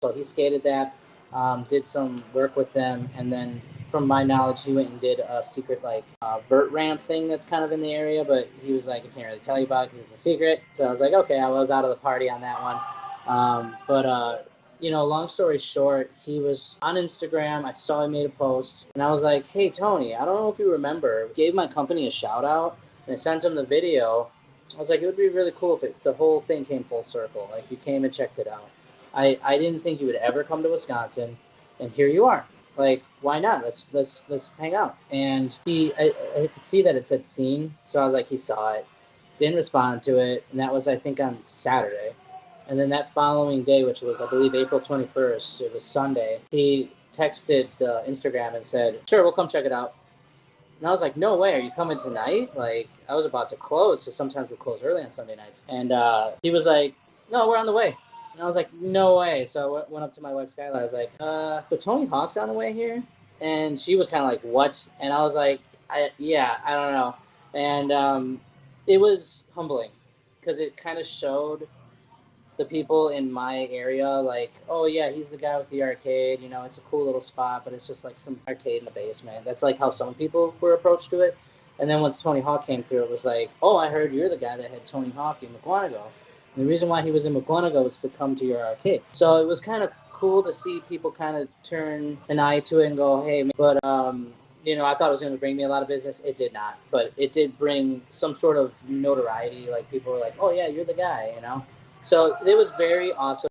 So he skated that, did some work with them, and then from my knowledge, he went and did a secret like vert ramp thing that's kind of in the area, but he was like, I can't really tell you about it because it's a secret. So I was like, okay, I was out of the party on that one. Long story short, he was on Instagram. I saw he made a post, and I was like, hey, Tony, I don't know if you remember, gave my company a shout out, and I sent him the video. I was like, it would be really cool if the whole thing came full circle. Like, you came and checked it out. I didn't think you would ever come to Wisconsin, and here you are. Like, why not? Let's hang out. And I could see that it said seen, so I was like, he saw it, didn't respond to it, and that was, I think, on Saturday. And then that following day, which was, I believe, April 21st, it was Sunday, he texted Instagram and said, sure, we'll come check it out. And I was like, no way, are you coming tonight? Like, I was about to close, so sometimes we close early on Sunday nights. And he was like, no, we're on the way. And I was like, no way. So I went up to my wife, Skylar. I was like, so Tony Hawk's on the way here? And she was kind of like, what? And I was like, yeah, I don't know. And it was humbling because it kind of showed the people in my area, like, oh yeah, he's the guy with the arcade, it's a cool little spot, but it's just like some arcade in the basement. That's like how some people were approached to it. And then once Tony Hawk came through, it was like, oh, I heard you're the guy that had Tony Hawk in McGuanago. And the reason why he was in McGuanago was to come to your arcade. So it was kind of cool to see people kind of turn an eye to it and go, hey, but I thought it was going to bring me a lot of business. It did not, but it did bring some sort of notoriety. Like, people were like, oh yeah, you're the guy. So it was very awesome.